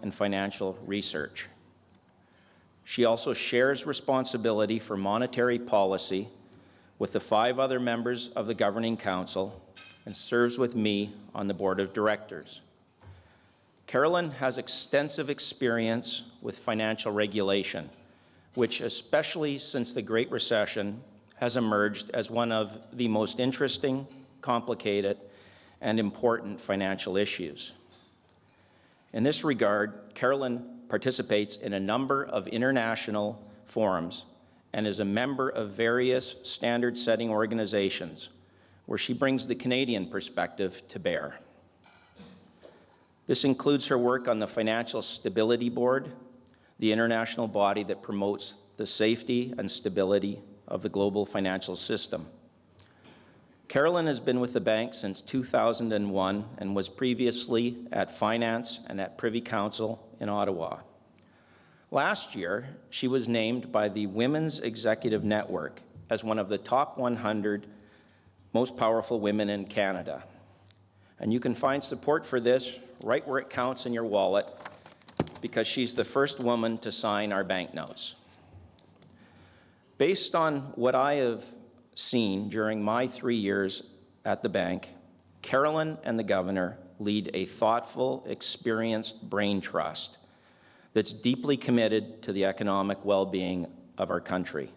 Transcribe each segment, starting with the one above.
and financial research. She also shares responsibility for monetary policy with the 5 other members of the Governing Council and serves with me on the Board of Directors. Carolyn has extensive experience with financial regulation, which, especially since the Great Recession, has emerged as one of the most interesting, complicated, and important financial issues. In this regard, Carolyn participates in a number of international forums and is a member of various standard-setting organizations where she brings the Canadian perspective to bear. This includes her work on the Financial Stability Board, the international body that promotes the safety and stability of the global financial system. Carolyn has been with the bank since 2001 and was previously at Finance and at Privy Council in Ottawa. Last year, she was named by the Women's Executive Network as one of the top 100 most powerful women in Canada. And you can find support for this right where it counts in your wallet, because she's the first woman to sign our banknotes. Based on what I have seen during my 3 years at the bank, Carolyn and the Governor lead a thoughtful, experienced brain trust that's deeply committed to the economic well-being of our country.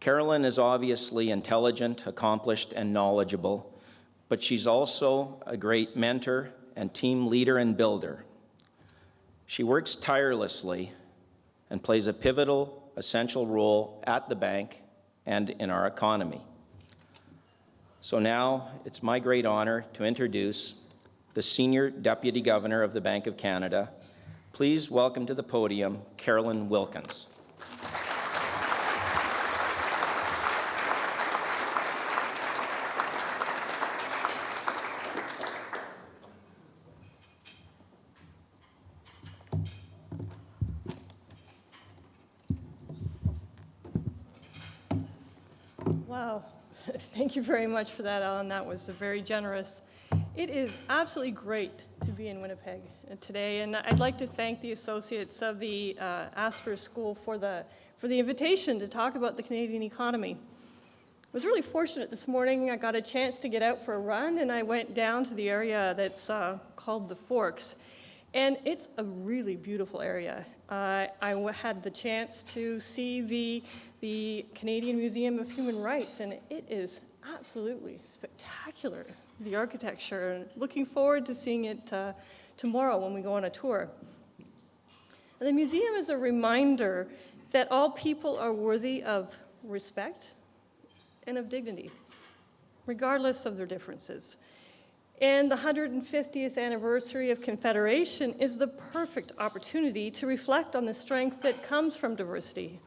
Carolyn is obviously intelligent, accomplished, and knowledgeable, but she's also a great mentor and team leader and builder. She works tirelessly and plays a pivotal, essential role at the bank and in our economy. So now it's my great honor to introduce the Senior Deputy Governor of the Bank of Canada. Please welcome to the podium Carolyn Wilkins. Wow, thank you very much for that, Alan. That was very generous. It is absolutely great to be in Winnipeg today, and I'd like to thank the associates of the Asper School for the invitation to talk about the Canadian economy. I was really fortunate this morning. I got a chance to get out for a run, and I went down to the area that's called the Forks, and it's a really beautiful area. I had the chance to see the Canadian Museum of Human Rights, and it is absolutely spectacular, the architecture, and looking forward to seeing it tomorrow when we go on a tour. And the museum is a reminder that all people are worthy of respect and of dignity, regardless of their differences. And the 150th anniversary of Confederation is the perfect opportunity to reflect on the strength that comes from diversity.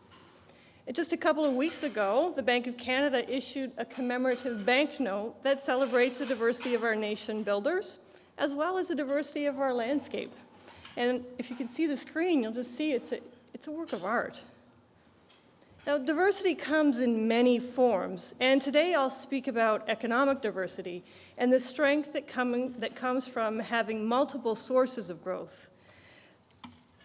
And just a couple of weeks ago, the Bank of Canada issued a commemorative banknote that celebrates the diversity of our nation builders, as well as the diversity of our landscape. And if you can see the screen, you'll just see it's a work of art. Now, diversity comes in many forms, and today I'll speak about economic diversity and the strength that comes from having multiple sources of growth.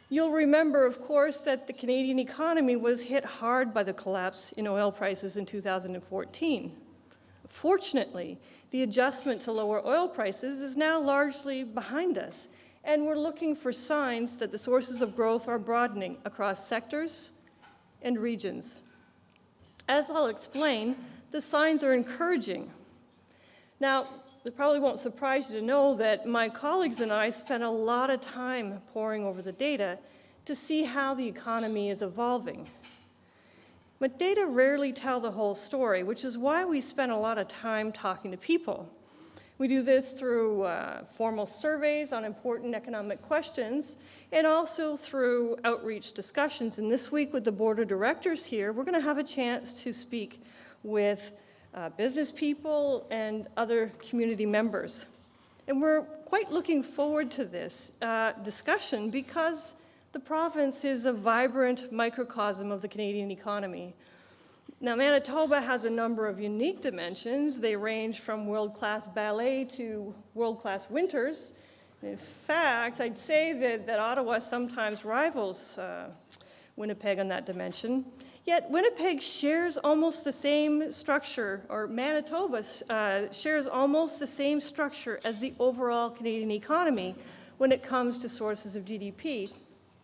You'll remember, of course, that the Canadian economy was hit hard by the collapse in oil prices in 2014. Fortunately, the adjustment to lower oil prices is now largely behind us, and we're looking for signs that the sources of growth are broadening across sectors and regions. As I'll explain, the signs are encouraging. Now, it probably won't surprise you to know that my colleagues and I spent a lot of time poring over the data to see how the economy is evolving. But data rarely tell the whole story, which is why we spend a lot of time talking to people. We do this through formal surveys on important economic questions and also through outreach discussions. And this week with the Board of Directors here, we're going to have a chance to speak with business people and other community members. And we're quite looking forward to this discussion because the province is a vibrant microcosm of the Canadian economy. Now, Manitoba has a number of unique dimensions. They range from world-class ballet to world-class winters. In fact, I'd say that Ottawa sometimes rivals Winnipeg on that dimension. Yet Winnipeg shares almost the same structure, or Manitoba shares almost the same structure as the overall Canadian economy when it comes to sources of GDP.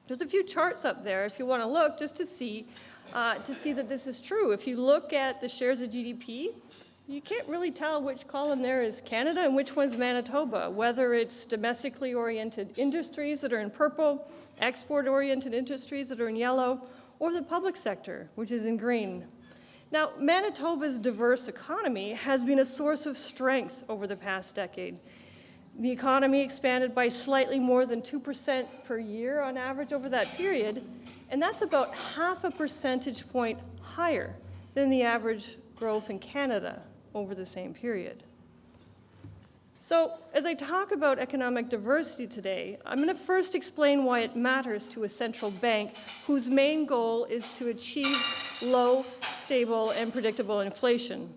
There's a few charts up there if you want to look just to see that this is true. If you look at the shares of GDP, you can't really tell which column there is Canada and which one's Manitoba, whether it's domestically oriented industries that are in purple, export-oriented industries that are in yellow, or the public sector, which is in green. Now, Manitoba's diverse economy has been a source of strength over the past decade. The economy expanded by slightly more than 2% per year on average over that period, and that's about half a percentage point higher than the average growth in Canada over the same period. So, as I talk about economic diversity today, I'm going to first explain why it matters to a central bank whose main goal is to achieve low, stable, and predictable inflation.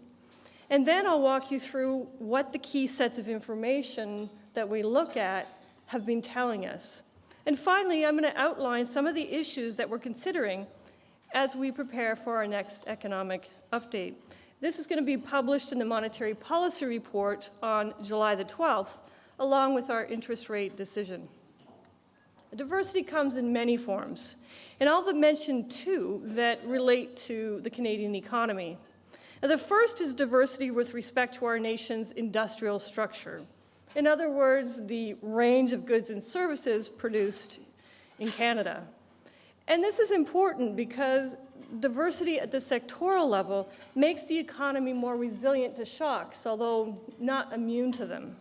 And then I'll walk you through what the key sets of information that we look at have been telling us. And finally, I'm going to outline some of the issues that we're considering as we prepare for our next economic update. This is going to be published in the Monetary Policy Report on July the 12th, along with our interest rate decision. Diversity comes in many forms, and I'll mention two that relate to the Canadian economy. Now, the first is diversity with respect to our nation's industrial structure. In other words, the range of goods and services produced in Canada. And this is important because diversity at the sectoral level makes the economy more resilient to shocks, although not immune to them.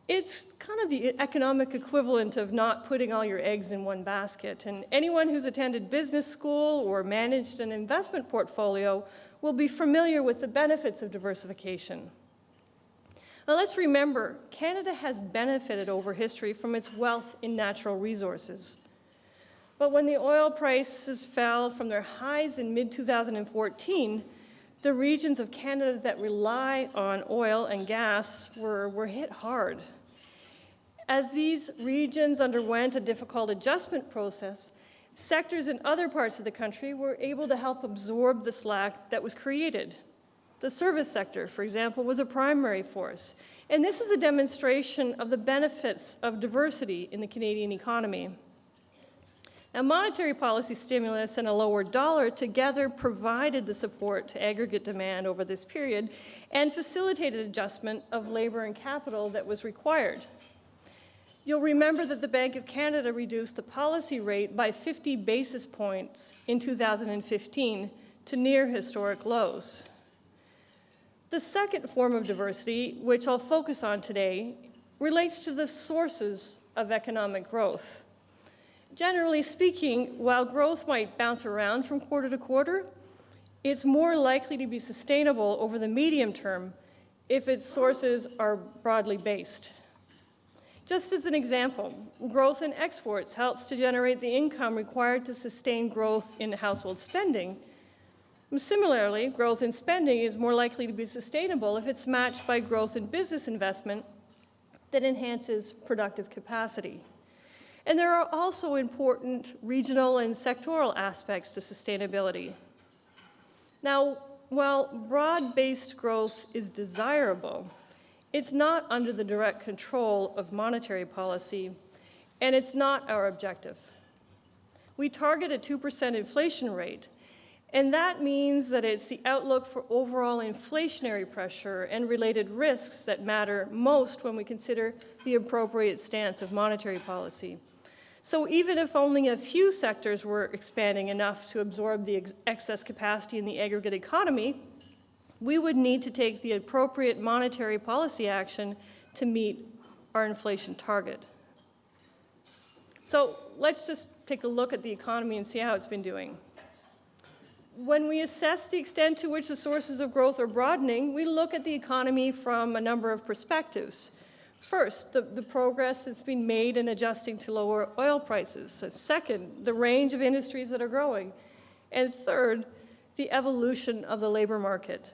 It's kind of the economic equivalent of not putting all your eggs in one basket. And anyone who's attended business school or managed an investment portfolio will be familiar with the benefits of diversification. Now let's remember, Canada has benefited over history from its wealth in natural resources. But when the oil prices fell from their highs in mid-2014, the regions of Canada that rely on oil and gas were hit hard. As these regions underwent a difficult adjustment process, sectors in other parts of the country were able to help absorb the slack that was created. The service sector, for example, was a primary force. And this is a demonstration of the benefits of diversity in the Canadian economy. Now, monetary policy stimulus and a lower dollar together provided the support to aggregate demand over this period and facilitated adjustment of labor and capital that was required. You'll remember that the Bank of Canada reduced the policy rate by 50 basis points in 2015 to near historic lows. The second form of diversity, which I'll focus on today, relates to the sources of economic growth. Generally speaking, while growth might bounce around from quarter to quarter, it's more likely to be sustainable over the medium term if its sources are broadly based. Just as an example, growth in exports helps to generate the income required to sustain growth in household spending. And similarly, growth in spending is more likely to be sustainable if it's matched by growth in business investment that enhances productive capacity. And there are also important regional and sectoral aspects to sustainability. Now, while broad-based growth is desirable, it's not under the direct control of monetary policy, and it's not our objective. We target a 2% inflation rate, and that means that it's the outlook for overall inflationary pressure and related risks that matter most when we consider the appropriate stance of monetary policy. So even if only a few sectors were expanding enough to absorb the excess capacity in the aggregate economy, we would need to take the appropriate monetary policy action to meet our inflation target. So let's just take a look at the economy and see how it's been doing. When we assess the extent to which the sources of growth are broadening, we look at the economy from a number of perspectives. First, the progress that's been made in adjusting to lower oil prices. Second, the range of industries that are growing. And third, the evolution of the labor market.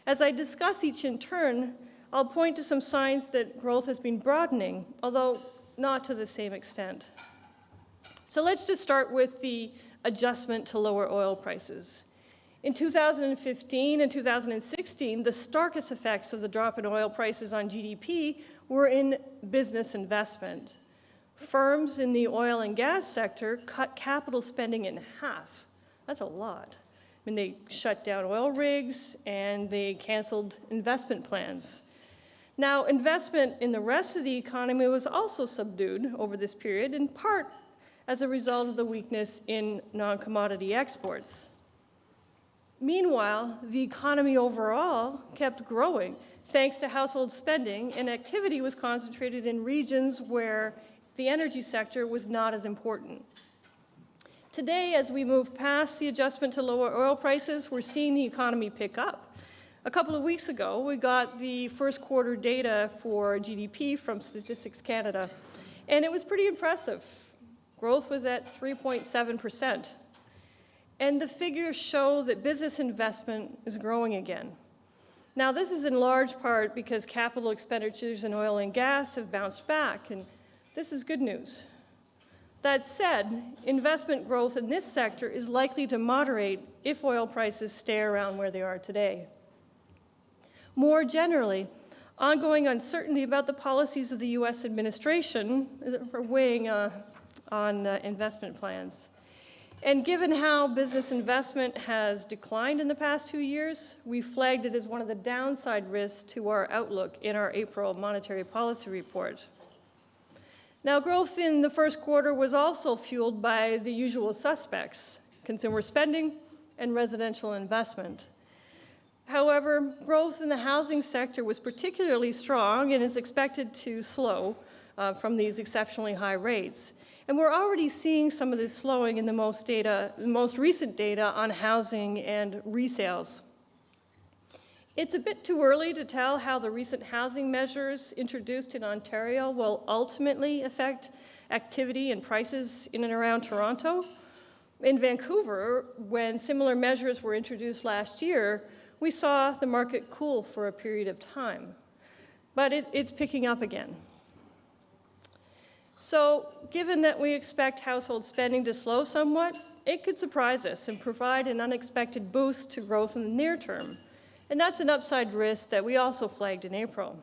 As I discuss each in turn, I'll point to some signs that growth has been broadening, although not to the same extent. So let's just start with the adjustment to lower oil prices. In 2015 and 2016, the starkest effects of the drop in oil prices on GDP were in business investment. Firms in the oil and gas sector cut capital spending in half. That's a lot. I mean, they shut down oil rigs and they canceled investment plans. Now, investment in the rest of the economy was also subdued over this period, in part as a result of the weakness in non-commodity exports. Meanwhile, the economy overall kept growing thanks to household spending, and activity was concentrated in regions where the energy sector was not as important. Today, as we move past the adjustment to lower oil prices, we're seeing the economy pick up. A couple of weeks ago, we got the first quarter data for GDP from Statistics Canada, and it was pretty impressive. Growth was at 3.7%. And the figures show that business investment is growing again. Now, this is in large part because capital expenditures in oil and gas have bounced back, and this is good news. That said, investment growth in this sector is likely to moderate if oil prices stay around where they are today. More generally, ongoing uncertainty about the policies of the U.S. administration are weighing on investment plans. And given how business investment has declined in the past 2 years, we flagged it as one of the downside risks to our outlook in our April monetary policy report. Now, growth in the first quarter was also fueled by the usual suspects, consumer spending and residential investment. However, growth in the housing sector was particularly strong and is expected to slow from these exceptionally high rates. And we're already seeing some of this slowing in the most recent data on housing and resales. It's a bit too early to tell how the recent housing measures introduced in Ontario will ultimately affect activity and prices in and around Toronto. In Vancouver, when similar measures were introduced last year, we saw the market cool for a period of time. But it's picking up again. So, given that we expect household spending to slow somewhat, it could surprise us and provide an unexpected boost to growth in the near term. And that's an upside risk that we also flagged in April.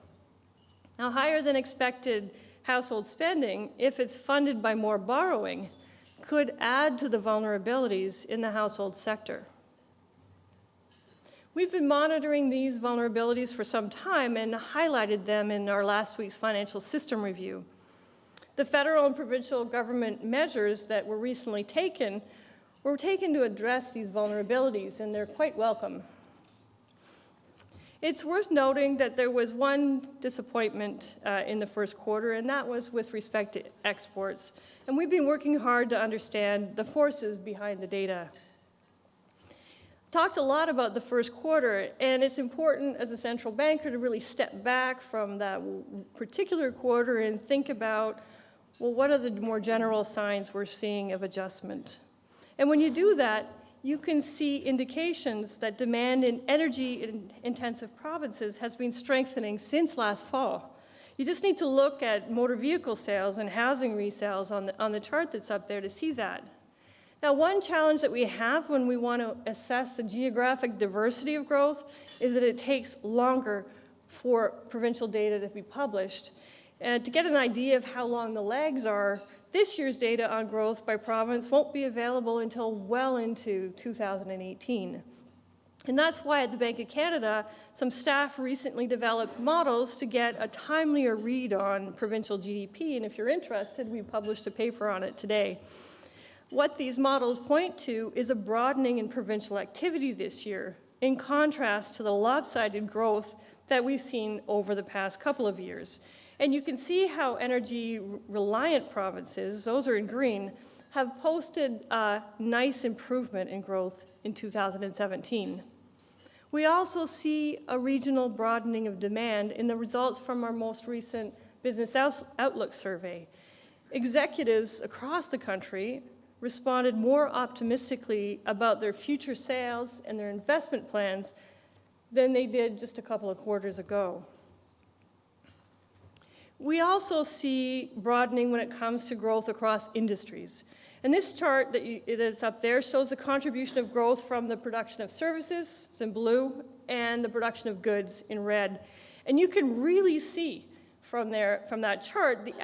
Now, higher than expected household spending, if it's funded by more borrowing, could add to the vulnerabilities in the household sector. We've been monitoring these vulnerabilities for some time and highlighted them in our last week's financial system review. The federal and provincial government measures that were recently taken were taken to address these vulnerabilities, and they're quite welcome. It's worth noting that there was one disappointment in the first quarter, and that was with respect to exports. And we've been working hard to understand the forces behind the data. Talked a lot about the first quarter, and it's important as a central banker to really step back from that particular quarter and think about, well, what are the more general signs we're seeing of adjustment? And when you do that, you can see indications that demand in energy-intensive provinces has been strengthening since last fall. You just need to look at motor vehicle sales and housing resales on the chart that's up there to see that. Now, one challenge that we have when we want to assess the geographic diversity of growth is that it takes longer for provincial data to be published. And to get an idea of how long the lags are, this year's data on growth by province won't be available until well into 2018. And that's why at the Bank of Canada, some staff recently developed models to get a timelier read on provincial GDP. And if you're interested, we published a paper on it today. What these models point to is a broadening in provincial activity this year, in contrast to the lopsided growth that we've seen over the past couple of years. And you can see how energy-reliant provinces, those are in green, have posted a nice improvement in growth in 2017. We also see a regional broadening of demand in the results from our most recent Business Outlook survey. Executives across the country responded more optimistically about their future sales and their investment plans than they did just a couple of quarters ago. We also see broadening when it comes to growth across industries. And this chart that's up there shows the contribution of growth from the production of services, it's in blue, and the production of goods in red. And you can really see from that chart the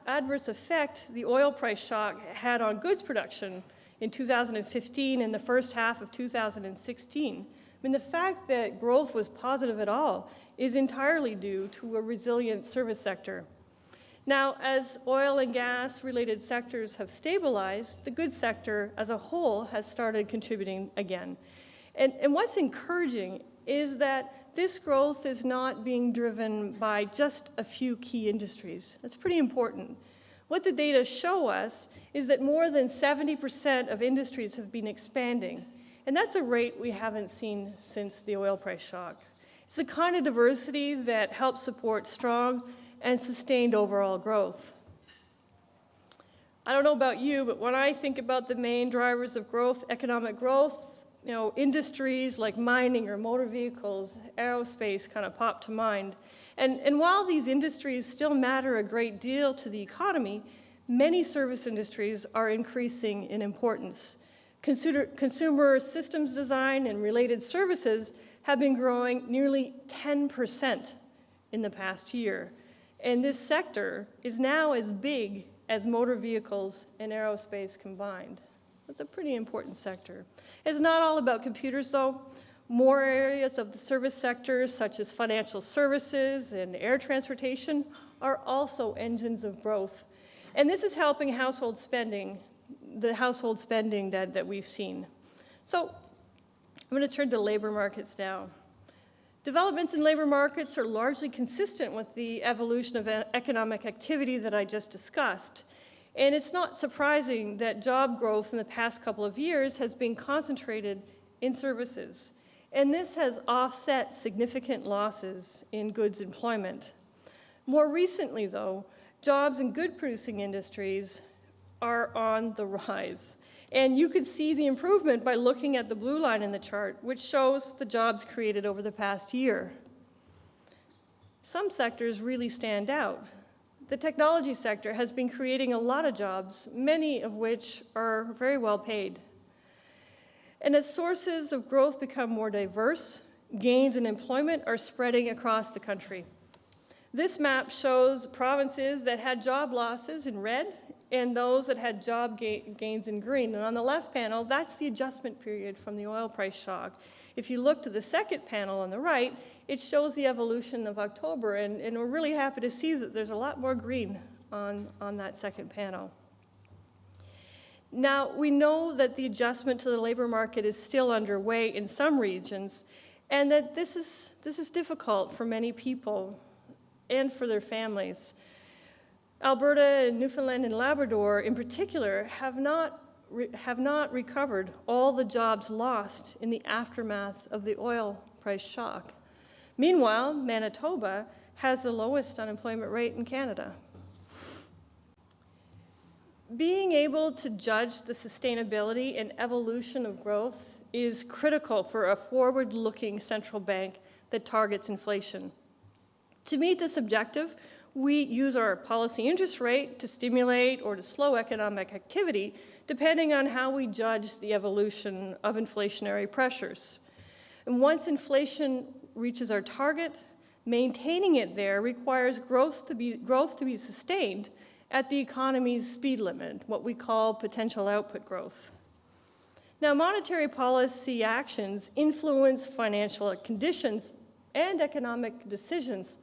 adverse effect the oil price shock had on goods production in 2015 and the first half of 2016. I mean, the fact that growth was positive at all is entirely due to a resilient service sector. Now, as oil and gas related sectors have stabilized, the goods sector as a whole has started contributing again. And what's encouraging is that this growth is not being driven by just a few key industries. That's pretty important. What the data show us is that more than 70% of industries have been expanding, and that's a rate we haven't seen since the oil price shock. It's the kind of diversity that helps support strong and sustained overall growth. I don't know about you, but when I think about the main drivers of growth, economic growth, industries like mining or motor vehicles, aerospace kind of pop to mind. And while these industries still matter a great deal to the economy, many service industries are increasing in importance. Consumer systems design and related services have been growing nearly 10% in the past year. And this sector is now as big as motor vehicles and aerospace combined. That's a pretty important sector. It's not all about computers, though. More areas of the service sector, such as financial services and air transportation, are also engines of growth. And this is helping household spending, the household spending that we've seen. So I'm going to turn to labor markets now. Developments in labor markets are largely consistent with the evolution of economic activity that I just discussed. And it's not surprising that job growth in the past couple of years has been concentrated in services. And this has offset significant losses in goods employment. More recently, though, jobs in good-producing industries are on the rise. And you could see the improvement by looking at the blue line in the chart, which shows the jobs created over the past year. Some sectors really stand out. The technology sector has been creating a lot of jobs, many of which are very well paid. And as sources of growth become more diverse, gains in employment are spreading across the country. This map shows provinces that had job losses in red and those that had job gains in green. And on the left panel, that's the adjustment period from the oil price shock. If you look to the second panel on the right, it shows the evolution of October, and we're really happy to see that there's a lot more green on that second panel. Now, we know that the adjustment to the labor market is still underway in some regions, and that this is difficult for many people and for their families. Alberta and Newfoundland and Labrador, in particular, have not recovered all the jobs lost in the aftermath of the oil price shock. Meanwhile, Manitoba has the lowest unemployment rate in Canada. Being able to judge the sustainability and evolution of growth is critical for a forward-looking central bank that targets inflation. To meet this objective, we use our policy interest rate to stimulate or to slow economic activity, depending on how we judge the evolution of inflationary pressures. And once inflation reaches our target, maintaining it there requires growth to be sustained at the economy's speed limit, what we call potential output growth. Now, monetary policy actions influence financial conditions and economic decisions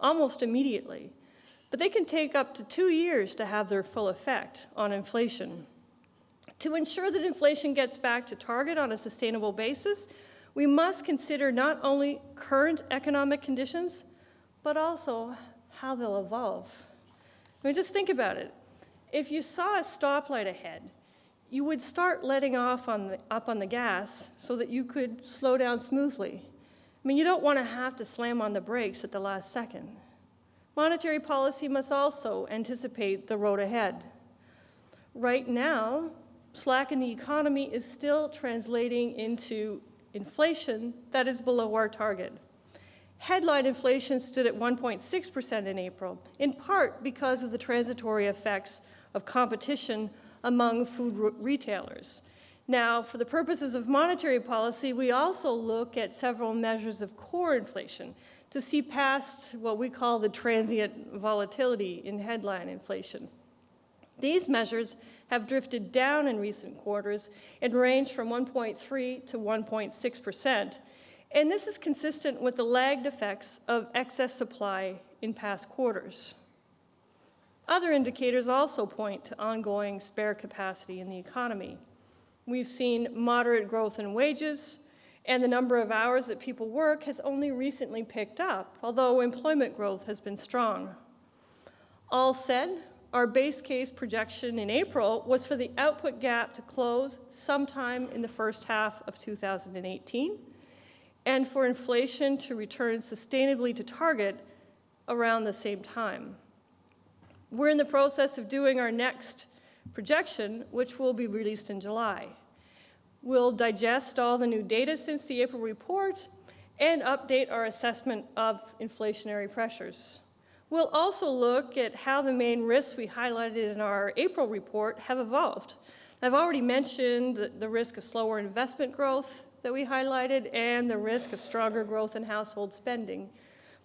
almost immediately, but they can take up to 2 years to have their full effect on inflation. To ensure that inflation gets back to target on a sustainable basis, we must consider not only current economic conditions, but also how they'll evolve. I mean, just think about it. If you saw a stoplight ahead, you would start letting off up on the gas so that you could slow down smoothly. I mean, you don't want to have to slam on the brakes at the last second. Monetary policy must also anticipate the road ahead. Right now, slack in the economy is still translating into inflation that is below our target. Headline inflation stood at 1.6% in April, in part because of the transitory effects of competition among food retailers. Now, for the purposes of monetary policy, we also look at several measures of core inflation to see past what we call the transient volatility in headline inflation. These measures have drifted down in recent quarters and range from 1.3 to 1.6%. And this is consistent with the lagged effects of excess supply in past quarters. Other indicators also point to ongoing spare capacity in the economy. We've seen moderate growth in wages, and the number of hours that people work has only recently picked up, although employment growth has been strong. All said, our base case projection in April was for the output gap to close sometime in the first half of 2018, and for inflation to return sustainably to target around the same time. We're in the process of doing our next projection, which will be released in July. We'll digest all the new data since the April report and update our assessment of inflationary pressures. We'll also look at how the main risks we highlighted in our April report have evolved. I've already mentioned the risk of slower investment growth that we highlighted and the risk of stronger growth in household spending.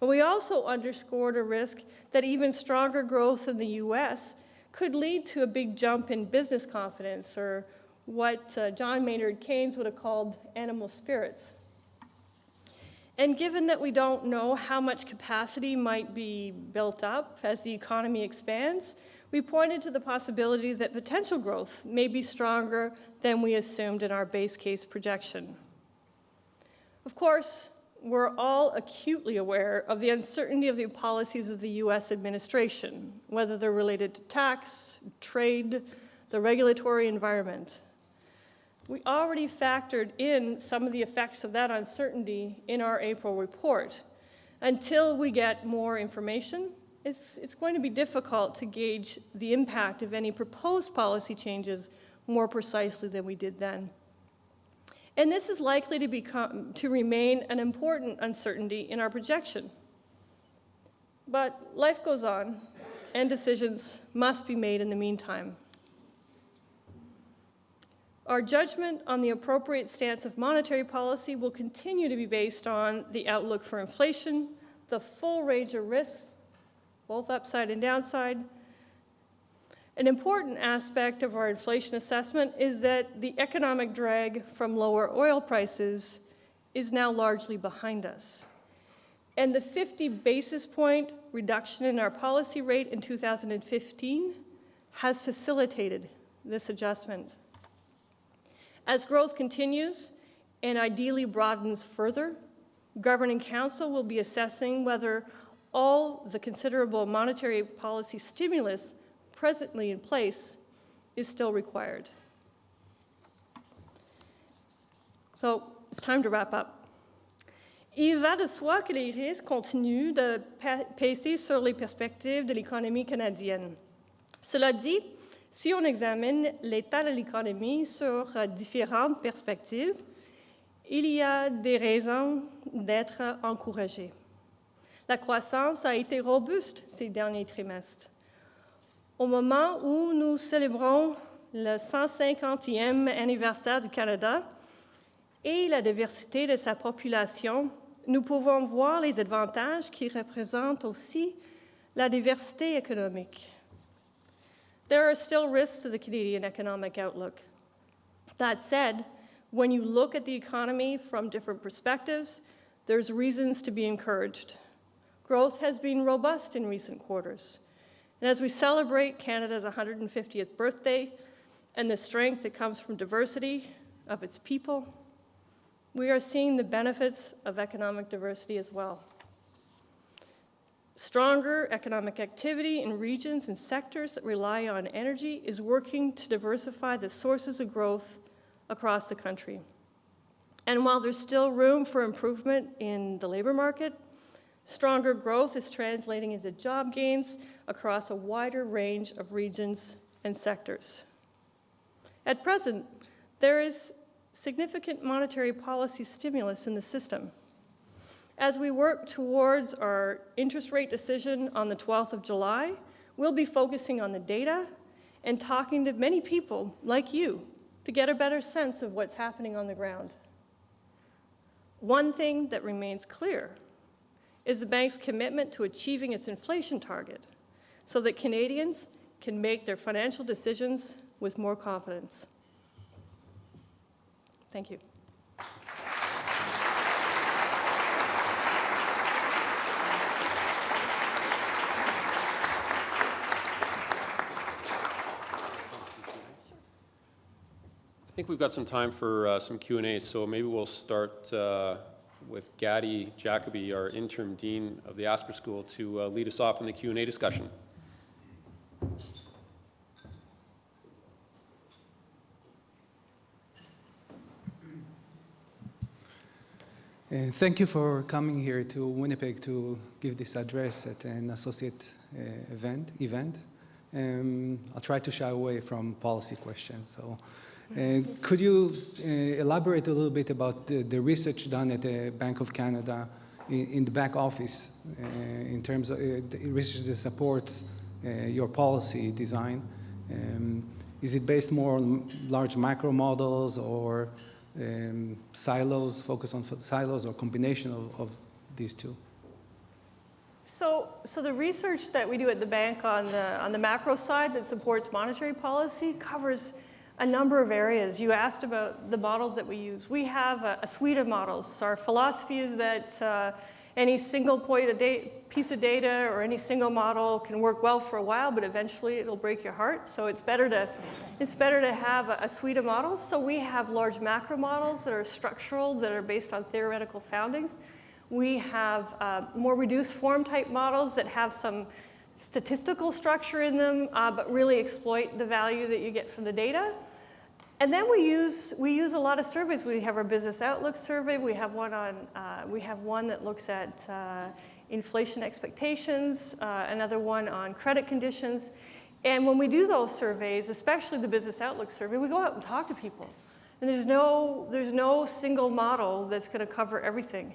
But we also underscored a risk that even stronger growth in the US could lead to a big jump in business confidence, or what John Maynard Keynes would have called animal spirits. And given that we don't know how much capacity might be built up as the economy expands, we pointed to the possibility that potential growth may be stronger than we assumed in our base case projection. Of course, we're all acutely aware of the uncertainty of the policies of the US administration, whether they're related to tax, trade, the regulatory environment. We already factored in some of the effects of that uncertainty in our April report. Until we get more information, it's going to be difficult to gauge the impact of any proposed policy changes more precisely than we did then. And this is likely to remain an important uncertainty in our projection. But life goes on, and decisions must be made in the meantime. Our judgment on the appropriate stance of monetary policy will continue to be based on the outlook for inflation, the full range of risks, both upside and downside. An important aspect of our inflation assessment is that the economic drag from lower oil prices is now largely behind us. And the 50 basis point reduction in our policy rate in 2015 has facilitated this adjustment. As growth continues and ideally broadens further, Governing Council will be assessing whether all the considerable monetary policy stimulus presently in place is still required. So it's time to wrap up. Il va de soi que les risques continuent de peser sur les perspectives de l'économie canadienne. Cela dit, si on examine l'état de l'économie sur différentes perspectives, il y a des raisons d'être encouragé. La croissance a été robuste ces derniers trimestres. Au moment où nous célébrons le 150e anniversaire du Canada et la diversité de sa population, nous pouvons voir les avantages qui représentent aussi la diversité économique. There are still risks to the Canadian economic outlook. That said, when you look at the economy from different perspectives, there's reasons to be encouraged. Growth has been robust in recent quarters. And as we celebrate Canada's 150th birthday and the strength that comes from diversity of its people, we are seeing the benefits of economic diversity as well. Stronger economic activity in regions and sectors that rely on energy is working to diversify the sources of growth across the country. And while there's still room for improvement in the labor market, stronger growth is translating into job gains across a wider range of regions and sectors. At present, there is significant monetary policy stimulus in the system. As we work towards our interest rate decision on the 12th of July, we'll be focusing on the data and talking to many people like you to get a better sense of what's happening on the ground. One thing that remains clear is the bank's commitment to achieving its inflation target so that Canadians can make their financial decisions with more confidence. Thank you. I think we've got some time for some Q&A, so maybe we'll start with Gadi Jacoby, our interim dean of the Asper School, to lead us off in the Q&A discussion. Thank you for coming here to Winnipeg to give this address at an associate event. I'll try to shy away from policy questions. So, could you elaborate a little bit about the research done at the Bank of Canada in the back office in terms of the research that supports your policy design? Is it based more on large macro models or silos, focus on silos, or combination of these two? So the research that we do at the bank on the macro side that supports monetary policy covers a number of areas. You asked about the models that we use. We have a suite of models. Our philosophy is that any single piece of data or any single model can work well for a while, but eventually it'll break your heart. So it's better to have a suite of models. So we have large macro models that are structural, that are based on theoretical foundings. We have more reduced form type models that have some statistical structure in them, but really exploit the value that you get from the data. And then we use a lot of surveys. We have our business outlook survey. We have one that looks at inflation expectations, another one on credit conditions. And when we do those surveys, especially the business outlook survey, we go out and talk to people. And there's no single model that's going to cover everything.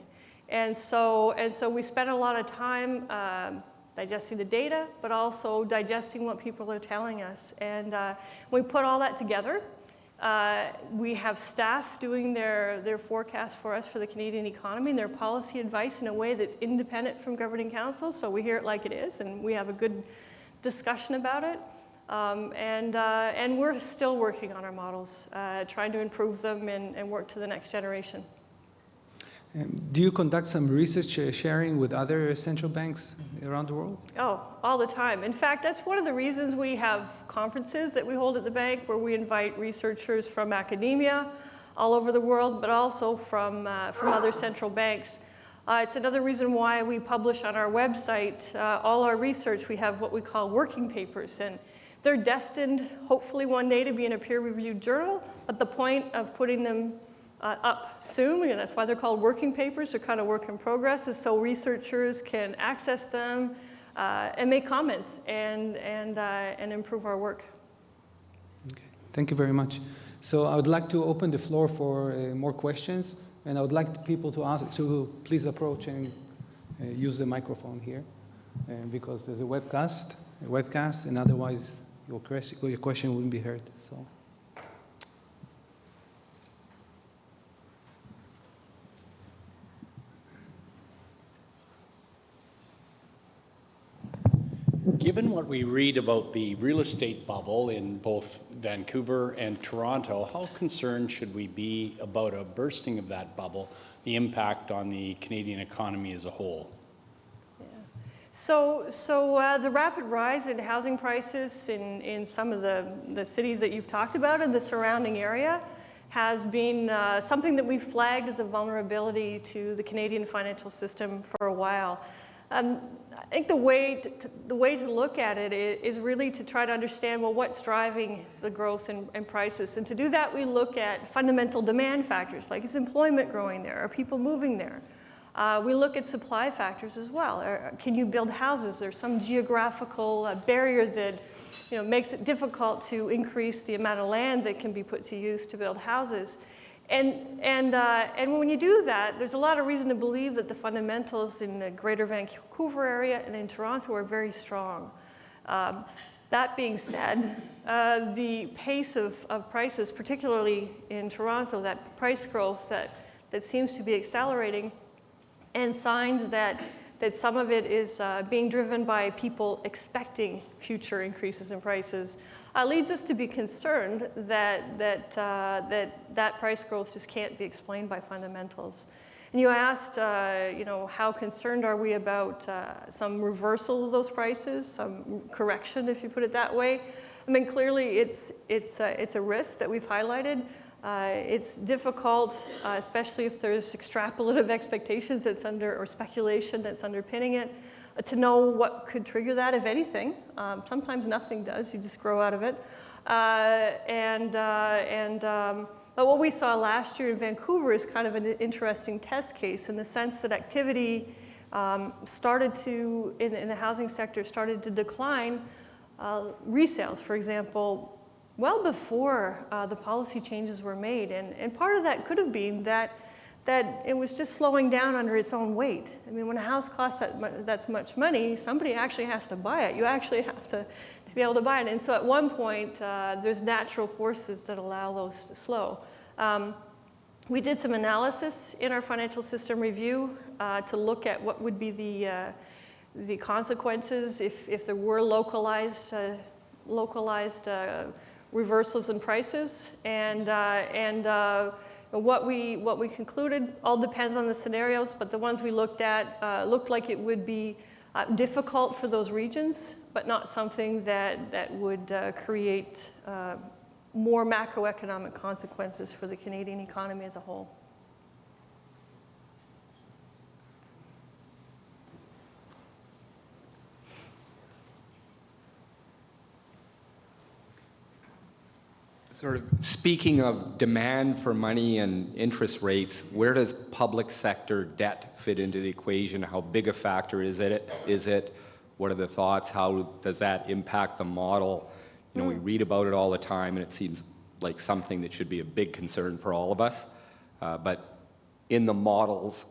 And so we spend a lot of time digesting the data, but also digesting what people are telling us. And we put all that together. We have staff doing their forecast for us for the Canadian economy and their policy advice in a way that's independent from governing council, so we hear it like it is, and we have a good discussion about it. And we're still working on our models, trying to improve them and work to the next generation. Do you conduct some research sharing with other central banks around the world? Oh, all the time. In fact, that's one of the reasons we have conferences that we hold at the bank where we invite researchers from academia all over the world, but also from other central banks. It's another reason why we publish on our website all our research. We have what we call working papers, and they're destined, hopefully one day, to be in a peer-reviewed journal, but the point of putting them up soon, and that's why they're called working papers. They're kind of work in progress, is so researchers can access them and make comments and improve our work. Okay, thank you very much. So I would like to open the floor for more questions, and I would like people to please approach and use the microphone here, because there's a webcast, and otherwise your question wouldn't be heard. So. Given what we read about the real estate bubble in both Vancouver and Toronto, how concerned should we be about a bursting of that bubble, the impact on the Canadian economy as a whole? Yeah. So the rapid rise in housing prices in some of the cities that you've talked about and the surrounding area has been something that we've flagged as a vulnerability to the Canadian financial system for a while. I think the way to look at it is really to try to understand, well, what's driving the growth in prices. And to do that, we look at fundamental demand factors, like is employment growing there? Are people moving there? We look at supply factors as well. Can you build houses? There's some geographical barrier that makes it difficult to increase the amount of land that can be put to use to build houses. And when you do that, there's a lot of reason to believe that the fundamentals in the greater Vancouver area and in Toronto are very strong. That being said, the pace of prices, particularly in Toronto, that price growth that seems to be accelerating, and signs that some of it is being driven by people expecting future increases in prices, leads us to be concerned that price growth just can't be explained by fundamentals. And you asked, how concerned are we about some reversal of those prices, some correction, if you put it that way? I mean, clearly it's a risk that we've highlighted. It's difficult, especially if there's extrapolative expectations or speculation that's underpinning it, to know what could trigger that, if anything. Sometimes nothing does, you just grow out of it. But what we saw last year in Vancouver is kind of an interesting test case in the sense that activity started to, in the housing sector, started to decline. Resales, for example, well before the policy changes were made. And part of that could have been that it was just slowing down under its own weight. I mean, when a house costs that much money, somebody actually has to buy it. You actually have to be able to buy it. And so at one point, there's natural forces that allow those to slow. We did some analysis in our financial system review to look at what would be the consequences if there were localized reversals in prices. And what we concluded all depends on the scenarios, but the ones we looked at looked like it would be difficult for those regions, but not something that would create more macroeconomic consequences for the Canadian economy as a whole. Sort of speaking of demand for money and interest rates, where does public sector debt fit into the equation? How big a factor is it? What are the thoughts? How does that impact the model? You know, we read about it all the time, and it seems like something that should be a big concern for all of us. But in the models,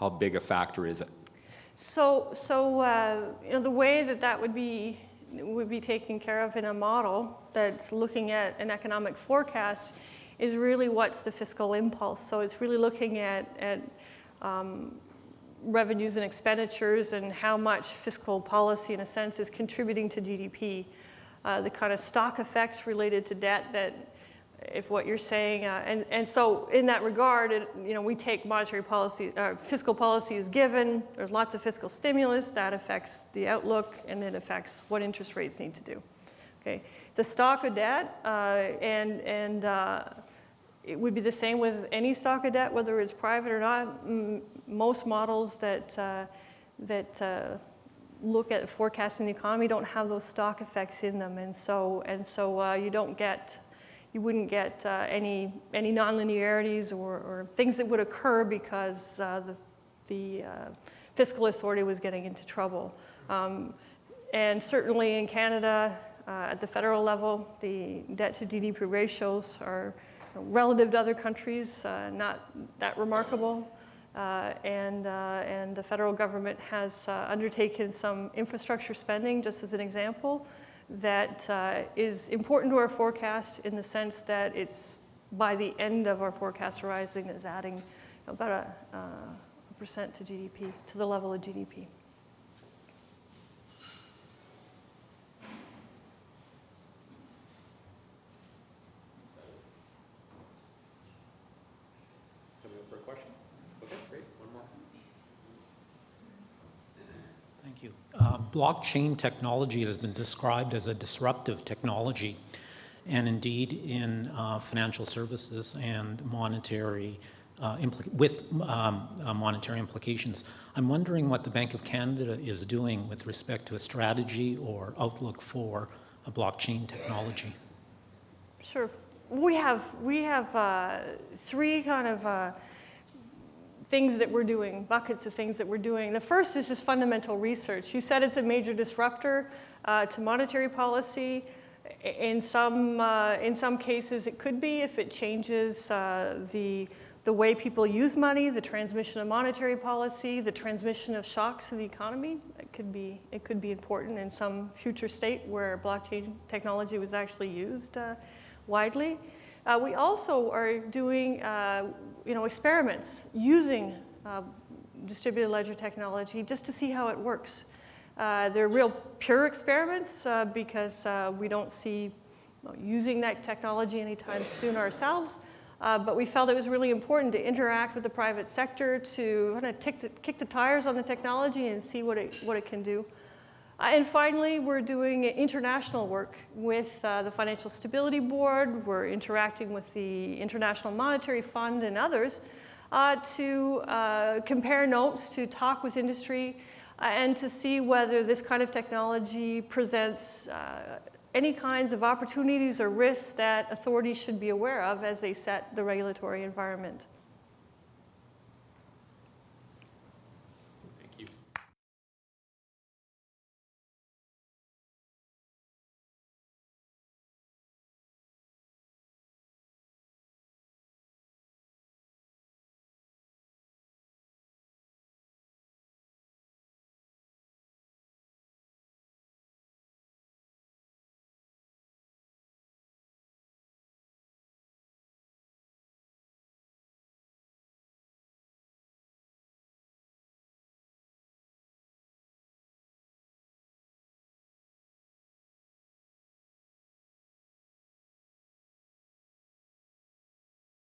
how big a factor is it? So the way that would be taken care of in a model that's looking at an economic forecast is really what's the fiscal impulse. So it's really looking at revenues and expenditures and how much fiscal policy, in a sense, is contributing to GDP. The kind of stock effects related to debt that, if what you're saying, and so in that regard, we take monetary policy, fiscal policy is given, there's lots of fiscal stimulus, that affects the outlook, and it affects what interest rates need to do. Okay, the stock of debt, it would be the same with any stock of debt, whether it's private or not. Most models that look at forecasting the economy don't have those stock effects in them, and so you wouldn't get any nonlinearities or things that would occur because the fiscal authority was getting into trouble. And certainly in Canada, at the federal level, the debt to GDP ratios are relative to other countries, not that remarkable. And the federal government has undertaken some infrastructure spending, just as an example, that is important to our forecast in the sense that it's, by the end of our forecast horizon, is adding about a percent to GDP, to the level of GDP. Thank you. Blockchain technology has been described as a disruptive technology, and indeed in financial services and monetary monetary implications. I'm wondering what the Bank of Canada is doing with respect to a strategy or outlook for a blockchain technology. Sure. We have three kind of things that we're doing, buckets of things that we're doing. The first is just fundamental research. You said it's a major disruptor to monetary policy, In some cases, it could be if it changes the way people use money, the transmission of monetary policy, the transmission of shocks to the economy. It could be important in some future state where blockchain technology was actually used widely. We also are doing experiments using distributed ledger technology just to see how it works. They're real pure experiments because we don't see using that technology anytime soon ourselves. But we felt it was really important to interact with the private sector to kind of kick the tires on the technology and see what it can do. And finally, we're doing international work with the Financial Stability Board. We're interacting with the International Monetary Fund and others to compare notes, to talk with industry, and to see whether this kind of technology presents any kinds of opportunities or risks that authorities should be aware of as they set the regulatory environment.